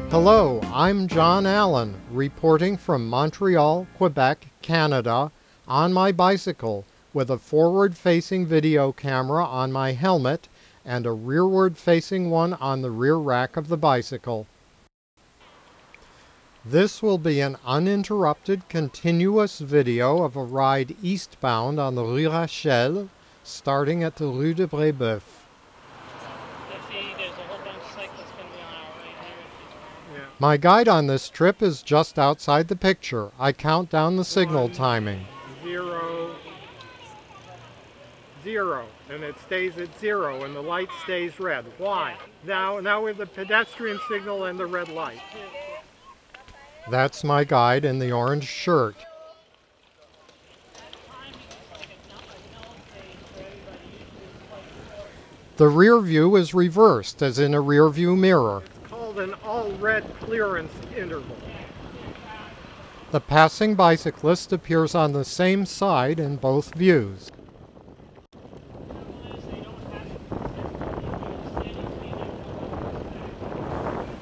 Hello, I'm John Allen, reporting from Montreal, Quebec, Canada, on my bicycle with a forward-facing video camera on my helmet and a rearward-facing one on the rear rack of the bicycle. This will be an uninterrupted, continuous video of a ride eastbound on the Rue Rachel, starting at the Rue de Brébeuf. My guide on this trip is just outside the picture. I count down the signal timing. 0, 0, and it stays at 0, and the light stays red. Why? Now we have the pedestrian signal and the red light. That's my guide in the orange shirt. The rear view is reversed, as in a rear view mirror. An all-red clearance interval. The passing bicyclist appears on the same side in both views.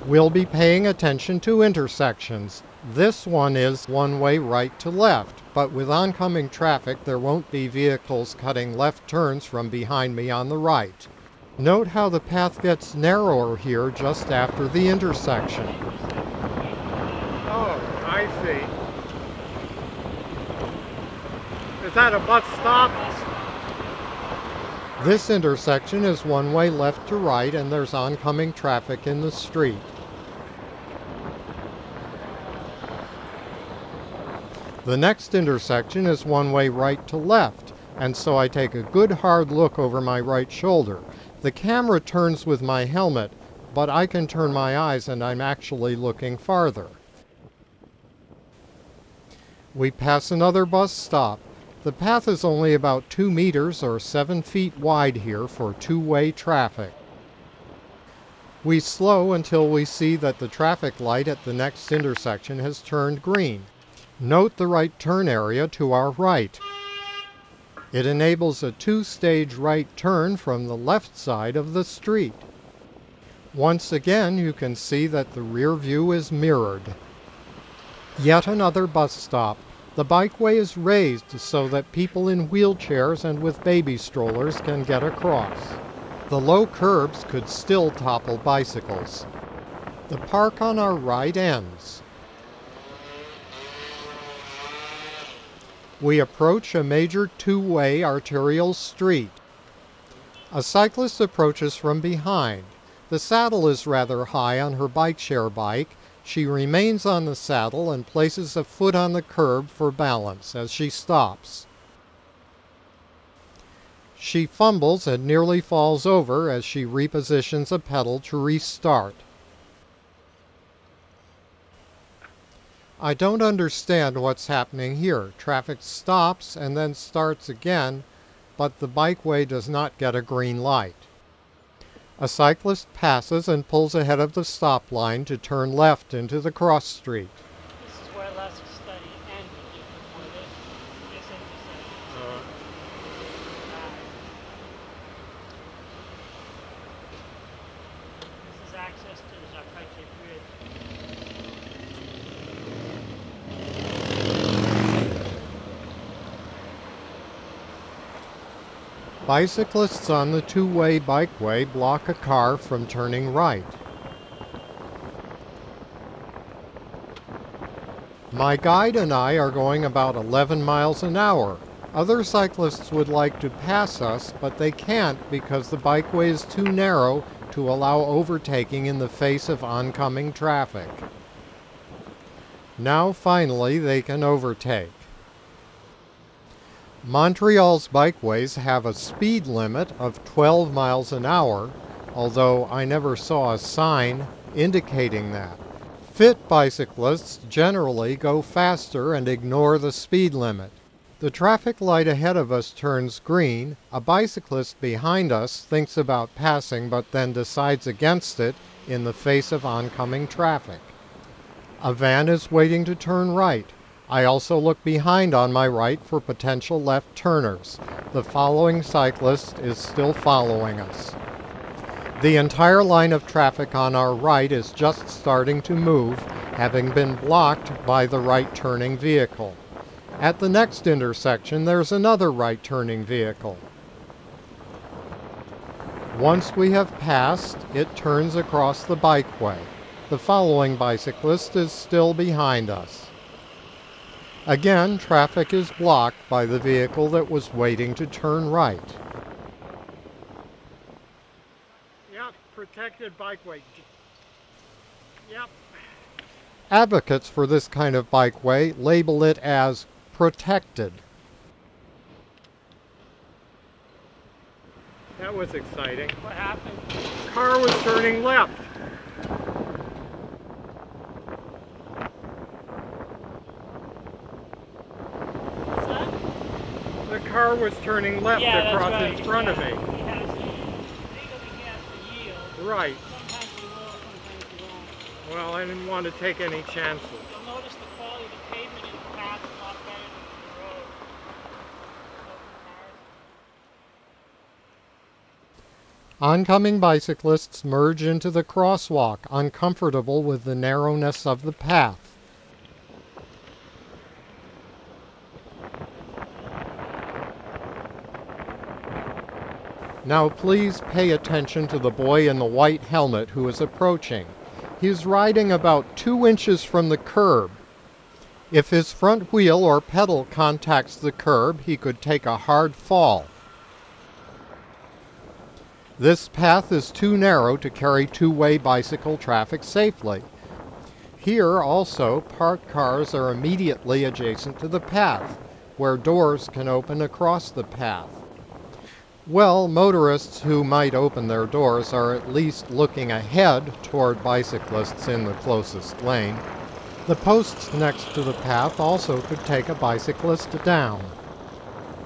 We'll be paying attention to intersections. This one is one-way right to left, but with oncoming traffic there won't be vehicles cutting left turns from behind me on the right. Note how the path gets narrower here just after the intersection. Oh, I see. Is that a bus stop? This intersection is one-way left to right, and there's oncoming traffic in the street. The next intersection is one-way right to left, and so I take a good hard look over my right shoulder. The camera turns with my helmet, but I can turn my eyes and I'm actually looking farther. We pass another bus stop. The path is only about 2 meters or 7 feet wide here for two-way traffic. We slow until we see that the traffic light at the next intersection has turned green. Note the right turn area to our right. It enables a two-stage right turn from the left side of the street. Once again, you can see that the rear view is mirrored. Yet another bus stop. The bikeway is raised so that people in wheelchairs and with baby strollers can get across. The low curbs could still topple bicycles. The park on our right ends. We approach a major two-way arterial street. A cyclist approaches from behind. The saddle is rather high on her bike-share bike. She remains on the saddle and places a foot on the curb for balance as she stops. She fumbles and nearly falls over as she repositions a pedal to restart. I don't understand what's happening here. Traffic stops and then starts again, but the bikeway does not get a green light. A cyclist passes and pulls ahead of the stop line to turn left into the cross street. This is where last study ended before this intersection. This is access to the Jacques Bridge. Bicyclists on the two-way bikeway block a car from turning right. My guide and I are going about 11 miles an hour. Other cyclists would like to pass us, but they can't because the bikeway is too narrow to allow overtaking in the face of oncoming traffic. Now finally they can overtake. Montreal's bikeways have a speed limit of 12 miles an hour, although I never saw a sign indicating that. Fit bicyclists generally go faster and ignore the speed limit. The traffic light ahead of us turns green. A bicyclist behind us thinks about passing but then decides against it in the face of oncoming traffic. A van is waiting to turn right. I also look behind on my right for potential left turners. The following cyclist is still following us. The entire line of traffic on our right is just starting to move, having been blocked by the right-turning vehicle. At the next intersection, there's another right-turning vehicle. Once we have passed, it turns across the bikeway. The following bicyclist is still behind us. Again, traffic is blocked by the vehicle that was waiting to turn right. Yep, protected bikeway. Yep. Advocates for this kind of bikeway label it as protected. That was exciting. What happened? Car was turning left. What's that? The car was turning left Yeah, across that's right. in front of Yeah, me. He has to, legally he has to yield. Right. Sometimes he will, sometimes he won't. Well, I didn't want to take any chances. You'll notice the quality of the pavement in the path is a lot better than the road. Oncoming bicyclists merge into the crosswalk, uncomfortable with the narrowness of the path. Now please pay attention to the boy in the white helmet who is approaching. He's riding about 2 inches from the curb. If his front wheel or pedal contacts the curb, he could take a hard fall. This path is too narrow to carry two-way bicycle traffic safely. Here also, parked cars are immediately adjacent to the path, where doors can open across the path. Well, motorists who might open their doors are at least looking ahead toward bicyclists in the closest lane. The posts next to the path also could take a bicyclist down.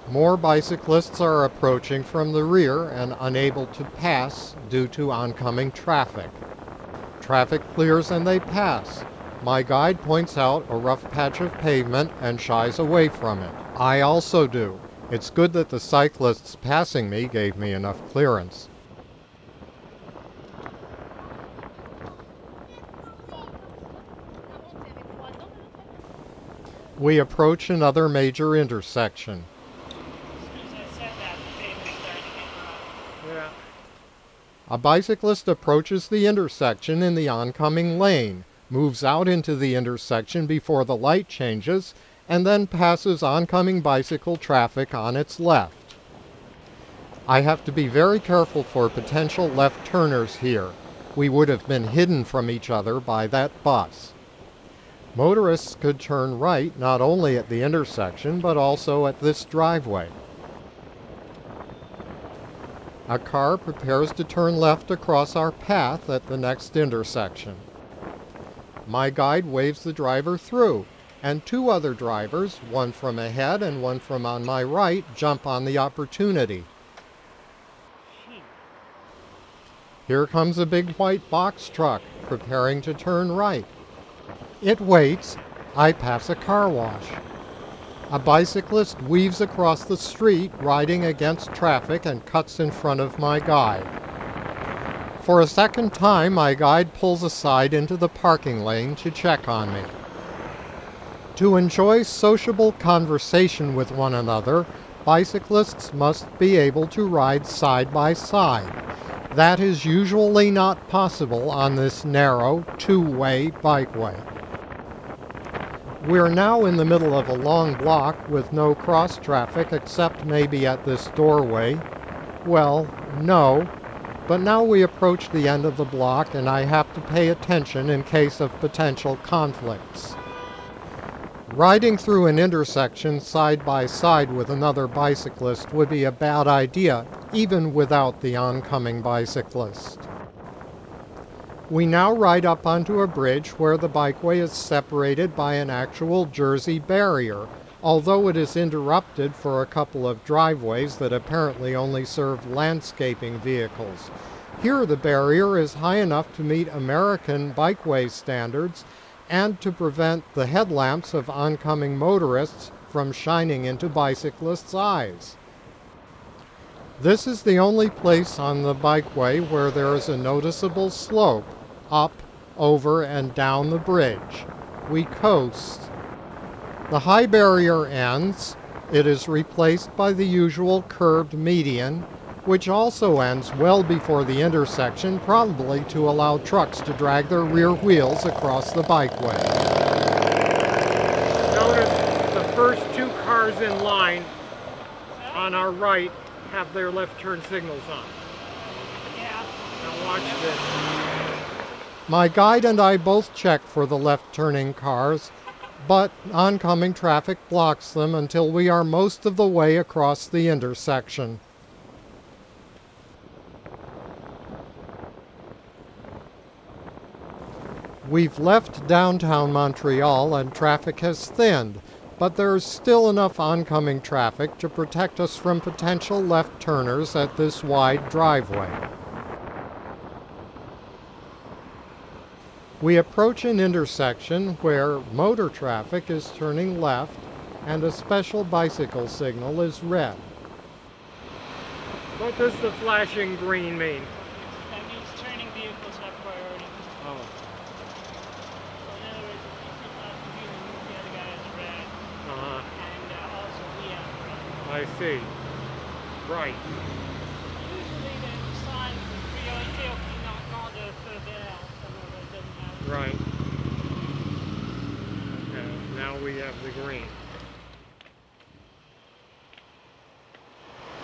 More bicyclists are approaching from the rear and unable to pass due to oncoming traffic. Traffic clears and they pass. My guide points out a rough patch of pavement and shies away from it. I also do. It's good that the cyclists passing me gave me enough clearance. We approach another major intersection. Yeah. A bicyclist approaches the intersection in the oncoming lane, moves out into the intersection before the light changes, and then passes oncoming bicycle traffic on its left. I have to be very careful for potential left turners here. We would have been hidden from each other by that bus. Motorists could turn right not only at the intersection, but also at this driveway. A car prepares to turn left across our path at the next intersection. My guide waves the driver through, and 2 other drivers, one from ahead and one from on my right, jump on the opportunity. Here comes a big white box truck, preparing to turn right. It waits. I pass a car wash. A bicyclist weaves across the street, riding against traffic, and cuts in front of my guide. For a second time, my guide pulls aside into the parking lane to check on me. To enjoy sociable conversation with one another, bicyclists must be able to ride side by side. That is usually not possible on this narrow, two-way bikeway. We're now in the middle of a long block with no cross traffic except maybe at this doorway. Well, no, but now we approach the end of the block and I have to pay attention in case of potential conflicts. Riding through an intersection side by side with another bicyclist would be a bad idea, even without the oncoming bicyclist. We now ride up onto a bridge where the bikeway is separated by an actual Jersey barrier, although it is interrupted for a couple of driveways that apparently only serve landscaping vehicles. Here the barrier is high enough to meet American bikeway standards and to prevent the headlamps of oncoming motorists from shining into bicyclists' eyes. This is the only place on the bikeway where there is a noticeable slope up, over, and down the bridge. We coast. The high barrier ends. It is replaced by the usual curved median, which also ends well before the intersection, probably to allow trucks to drag their rear wheels across the bikeway. Notice the first two cars in line on our right have their left turn signals on. Yeah. Now watch this. My guide and I both check for the left turning cars, but oncoming traffic blocks them until we are most of the way across the intersection. We've left downtown Montreal and traffic has thinned, but there's still enough oncoming traffic to protect us from potential left turners at this wide driveway. We approach an intersection where motor traffic is turning left and a special bicycle signal is red. What does the flashing green mean? That means turning vehicles have priority. Oh, So in other words, if you see flashing green, it means the other guy has red. And also we have red. I see. Right. Usually the sign is priorité au clignottement de feu vert. Some of it doesn't have. Right. Okay, now we have the green.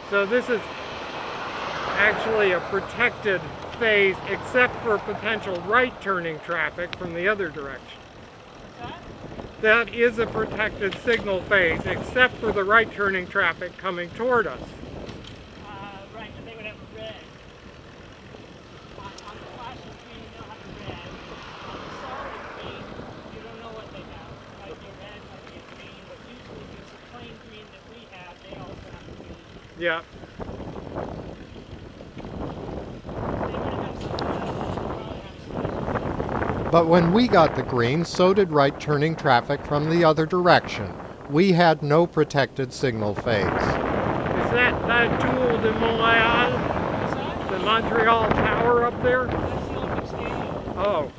So this is actually a protected phase except for potential right turning traffic from the other direction. What's that? That is a protected signal phase except for the right turning traffic coming toward us. Right, but they would have red. On the flashing green, they'll have red. On the solid green, you don't know what they have. Might be red, might be green, but usually if it's a plain green that we have, they also have green. Yeah. But when we got the green, so did right turning traffic from the other direction. We had no protected signal phase. Is that Tour de Montréal? The Montreal Tower up there? That's the Olympic Stadium. Oh,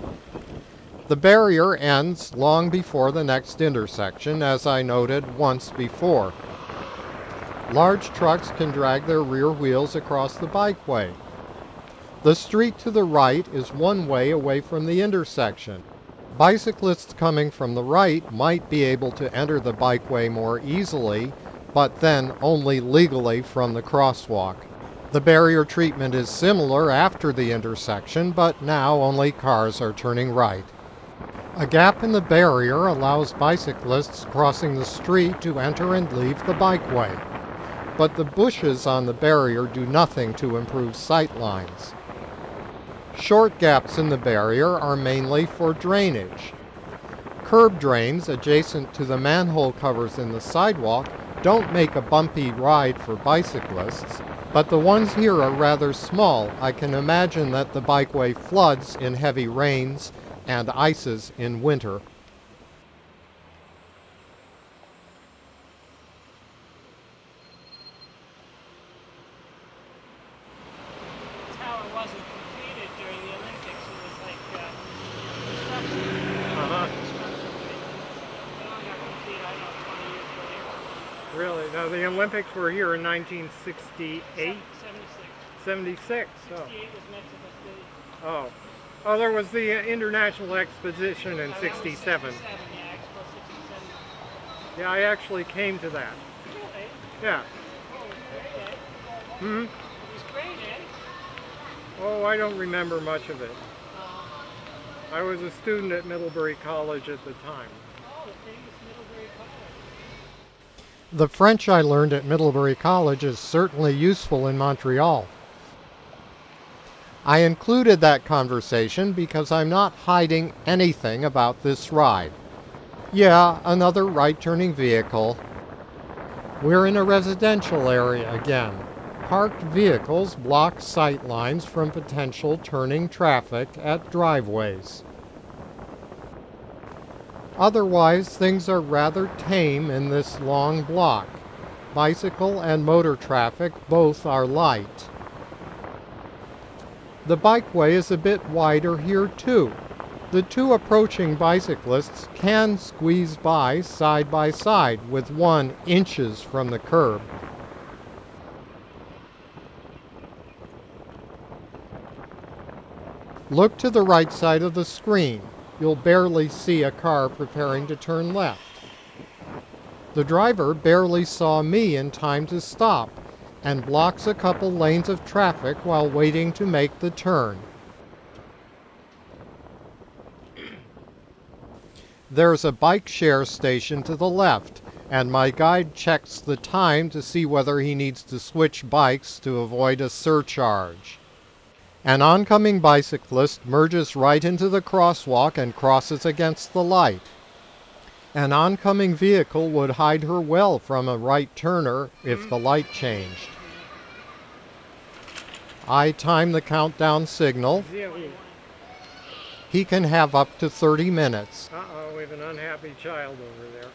The barrier ends long before the next intersection, as I noted once before. Large trucks can drag their rear wheels across the bikeway. The street to the right is one way away from the intersection. Bicyclists coming from the right might be able to enter the bikeway more easily, but then only legally from the crosswalk. The barrier treatment is similar after the intersection, but now only cars are turning right. A gap in the barrier allows bicyclists crossing the street to enter and leave the bikeway. But the bushes on the barrier do nothing to improve sight lines. Short gaps in the barrier are mainly for drainage. Curb drains adjacent to the manhole covers in the sidewalk don't make a bumpy ride for bicyclists, but the ones here are rather small. I can imagine that the bikeway floods in heavy rains and ices in winter. The tower wasn't completed during the Olympics. It was like construction. Construction. They only got complete, I don't know, 20 years later. really? No, the Olympics were here in 1968? 76. 76. Oh. 68 was Mexico City. Oh. Oh, there was the International Exposition in That was 67. 67, yeah, Expo 67. Yeah, I actually came to that. Really? Yeah. Oh, okay. Hmm? It was great, eh? Oh, I don't remember much of it. I was a student at Middlebury College at the time. Oh, the famous Middlebury College. The French I learned at Middlebury College is certainly useful in Montreal. I included that conversation because I'm not hiding anything about this ride. Yeah, another right-turning vehicle. We're in a residential area again. Parked vehicles block sight lines from potential turning traffic at driveways. Otherwise, things are rather tame in this long block. bicycle and motor traffic both are light. The bikeway is a bit wider here too. The two approaching bicyclists can squeeze by side, with one inches from the curb. Look to the right side of the screen. You'll barely see a car preparing to turn left. The driver barely saw me in time to stop and blocks a couple lanes of traffic while waiting to make the turn. There's a bike share station to the left, and my guide checks the time to see whether he needs to switch bikes to avoid a surcharge. An oncoming bicyclist merges right into the crosswalk and crosses against the light. An oncoming vehicle would hide her well from a right turner if the light changed. I time the countdown signal. He can have up to 30 minutes. Uh-oh, we have an unhappy child over there.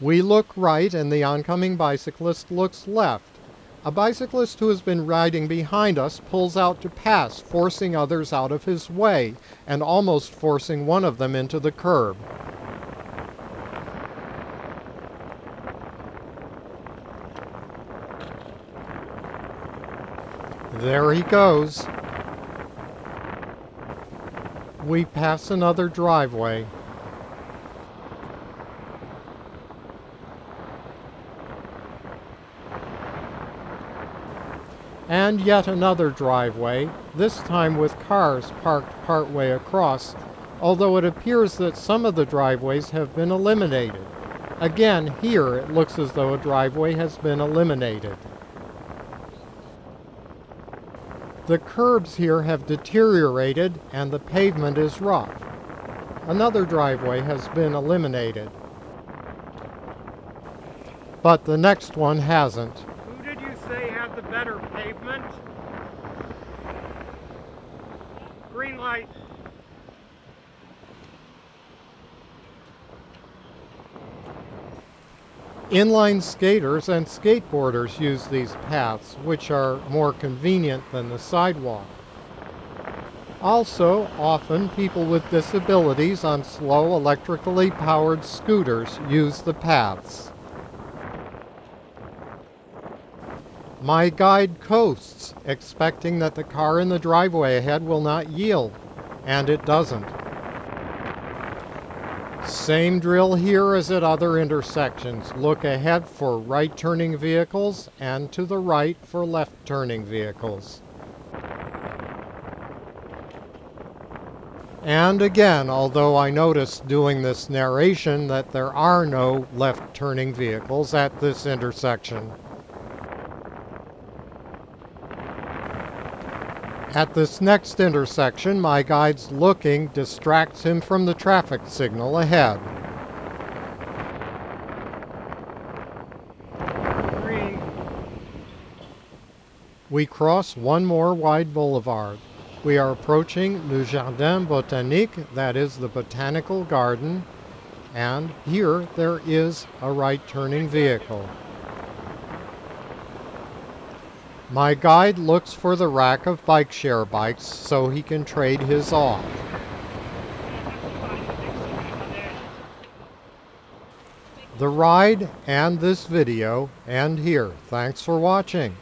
We look right and the oncoming bicyclist looks left. A bicyclist who has been riding behind us pulls out to pass, forcing others out of his way and almost forcing one of them into the curb. There he goes. We pass another driveway. And yet another driveway, this time with cars parked partway across, although it appears that some of the driveways have been eliminated. Again, here it looks as though a driveway has been eliminated. The curbs here have deteriorated and the pavement is rough. Another driveway has been eliminated, but the next one hasn't. Who did you say had the better pavement? Green light. Inline skaters and skateboarders use these paths, which are more convenient than the sidewalk. Also, often people with disabilities on slow electrically powered scooters use the paths. My guide coasts, expecting that the car in the driveway ahead will not yield, and it doesn't. Same drill here as at other intersections. Look ahead for right-turning vehicles and to the right for left-turning vehicles. And again, although I noticed doing this narration that there are no left-turning vehicles at this intersection. At this next intersection, my guide's looking distracts him from the traffic signal ahead. Green. We cross one more wide boulevard. We are approaching Le Jardin Botanique, that is the botanical garden, and here there is a right-turning vehicle. My guide looks for the rack of bike share bikes so he can trade his off. The ride and this video end here. Thanks for watching.